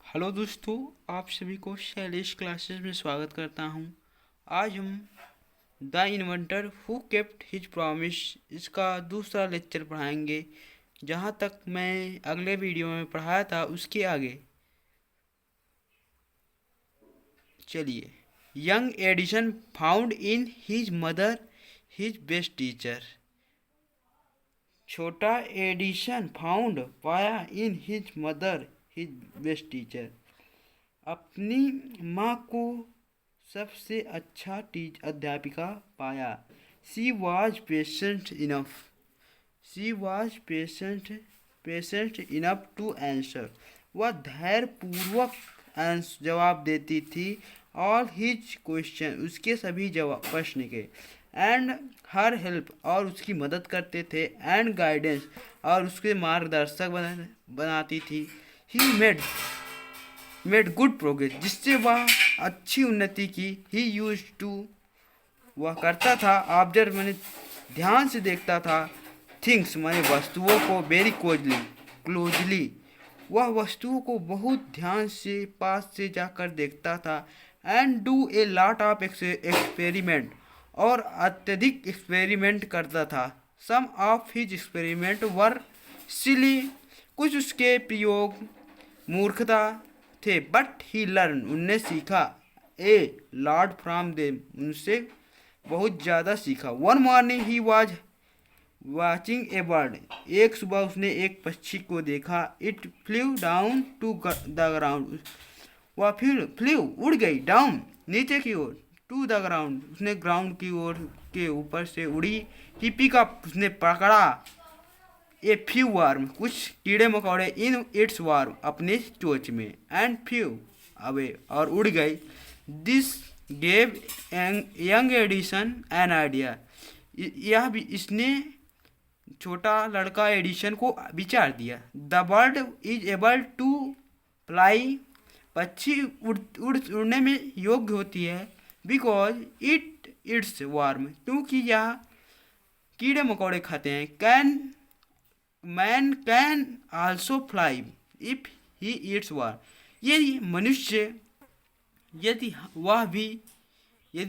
Hello दोस्तों, आप सभी को शैलेश क्लासेस में स्वागत करता हूं। आज हम the inventor who kept his promise इसका दूसरा लेक्चर पढ़ाएंगे। जहां तक मैं अगले वीडियो में पढ़ाया था उसके आगे चलिए। Young Edison found in his mother his best teacher. छोटा एडिशन फाउंड पाया in his mother his best teacher. अपनी माँ को सबसे अच्छा अध्यापिका पाया। She was patient enough. She was patient enough to answer. वह धैर्यपूर्वक जवाब देती थी। ऑल हिज क्वेश्चन, उसके सभी जवाब प्रश्न के। एंड हर हेल्प, और उसकी मदद करते थे। एंड गाइडेंस, और उसके मार्गदर्शक बनाती थी। ही मेड गुड प्रोग्रेस, जिससे वह अच्छी उन्नति की। ही यूज टू, वह करता था। ऑब्जर्व, मैंने ध्यान से देखता था। थिंग्स, मैंने वस्तुओं को। वेरी क्लोजली, वह वस्तुओं को बहुत ध्यान से पास से जाकर देखता था। And do a lot of experiment, और अत्यधिक एक्सपेरिमेंट करता था। सम ऑफ हिज एक्सपेरिमेंट वर सिली, कुछ उसके प्रयोग मूर्खता थे। बट ही लर्न, उनने सीखा। ए लॉर्ड फ्रॉम देम, उनसे बहुत ज़्यादा सीखा। One morning he was watching a bird, एक सुबह उसने एक पक्षी को देखा। It flew down to the ground, वह फ्लू उड़ गई। डाउन, नीचे की ओर। टू द ग्राउंड, उसने ग्राउंड की ओर के ऊपर से उड़ी। ही पिक अप, उसने पकड़ा। ए फ्यू वार्म, कुछ कीड़े मकोड़े। इन इट्स वार्म, अपने चोच में। एंड फ्यू अवे, और उड़ गई। This gave young Edison an idea, यह भी इसने छोटा लड़का एडिशन को विचार दिया। The bird is able to fly, पक्षी उड़ने में योग्य होती है। बिकॉज इट्स वार्म, क्योंकि यह कीड़े मकोड़े खाते हैं। Man can also fly if he eats war, यदि मनुष्य यदि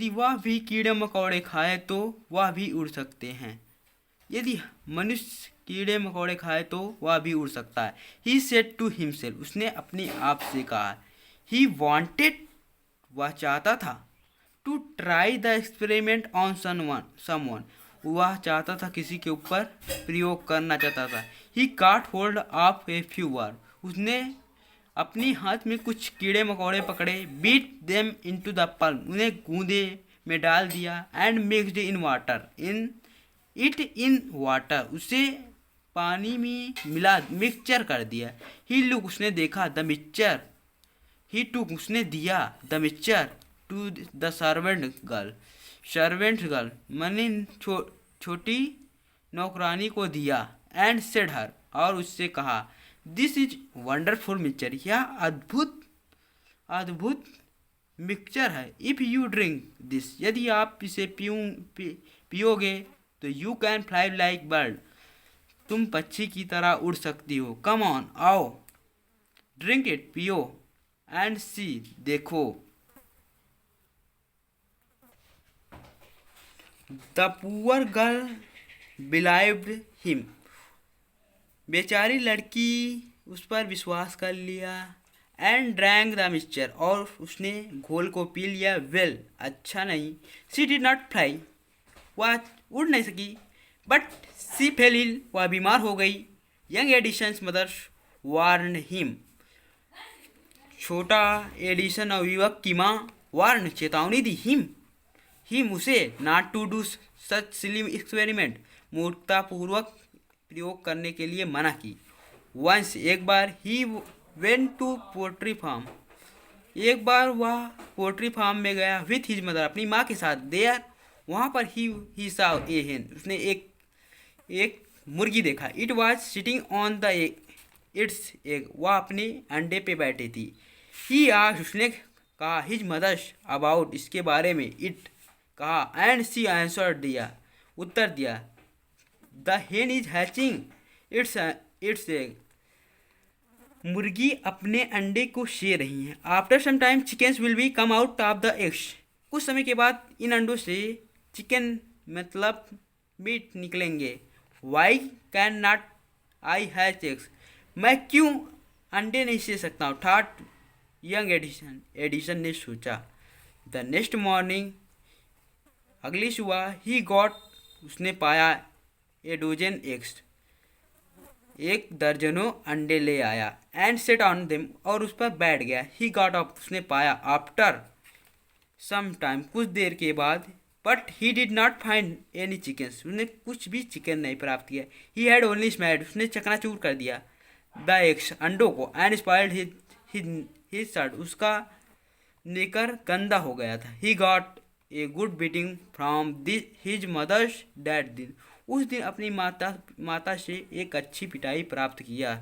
वह भी कीड़े मकोड़े खाए तो वह भी उड़ सकते हैं। यदि मनुष्य कीड़े मकोड़े खाए तो वह भी उड़ सकता है। ही सेड टू हिमसेल्फ, उसने अपने आप से कहा। ही वॉन्टेड, वह चाहता था। To try the experiment on someone, वह चाहता था किसी के ऊपर प्रयोग करना चाहता था। He caught hold of a few वार, उसने अपनी हाथ में कुछ कीड़े मकोड़े पकड़े। Beat them into the pulp, उन्हें गूंदे में डाल दिया। एंड मिक्सड इन वाटर, उसे पानी में मिला, मिक्सचर कर दिया। ही लुक, उसने देखा। द मिक्सचर, ही टुक, उसने दिया। The mixture to the servant girl, मैंने छोटी नौकरानी को दिया। एंड सेड हर, और उससे कहा। दिस इज वंडरफुल मिक्सचर, यह अद्भुत मिक्सचर है। इफ़ यू ड्रिंक दिस, यदि आप इसे पियोगे तो you can fly like bird, तुम पक्षी की तरह उड़ सकती हो। कम ऑन, आओ। ड्रिंक इट, पियो। एंड सी, देखो। द पुअर गर्ल बिलाइव्ड हिम, बेचारी लड़की उस पर विश्वास कर लिया। एंड ड्रैंक द मिक्सचर, और उसने घोल को पी लिया। वेल, अच्छा नहीं। शी डिड नॉट फ्लाई, वह उड़ नहीं सकी। बट सी फेल इल, वह बीमार हो गई। Young Edison's mother warn him, छोटा एडिशन अभिभावक की माँ वार्न, चेतावनी दी। हिम उसे, not to do such silly experiment, मूर्खतापूर्वक प्रयोग करने के लिए मना की। वंस, एक बार। He went to poultry farm, एक बार वह पोल्ट्री फार्म में गया। विथ हिज मदर, अपनी माँ के साथ। देयर, वहाँ पर ही सा ए हेन, उसने एक मुर्गी देखा। It was sitting on the it's egg, वह अपने अंडे पे बैठी थी। ही आस्क्ड, उसने कहा। हिज मदर्स अबाउट, इसके बारे में। इट, कहा। एंड सी आंसर, दिया, उत्तर दिया। द हेन इज हैचिंग इट्स एग, मुर्गी अपने अंडे को से रही हैं। After some time chickens will be come out of the eggs. कुछ समय के बाद इन अंडों से चिकन मतलब मीट निकलेंगे। Why can not I hatch eggs. मैं क्यों अंडे नहीं से सकता हूँ, थॉट यंग एडिसन। एडिसन ने सोचा। द नेक्स्ट मॉर्निंग, अगली सुबह, ही गॉट, उसने पाया ए डोजन एग्स, एक दर्जनों अंडे ले आया। एंड सेट ऑन देम, और उस पर बैठ गया। ही गॉट अप, उसने पाया। आफ्टर सम टाइम, कुछ देर के बाद, but he did not find any chickens, उसने कुछ भी चिकन नहीं प्राप्त किया। ही हैड ओनली स्मैड, उसने चकनाचूर कर दिया द एग्स, अंडों को। एंड स्पॉइल्ड हिज शर्ट, उसका नेकर गंदा हो गया था। He got a good beating from his mothers that दिन, उस दिन अपनी माता से एक अच्छी पिटाई प्राप्त किया।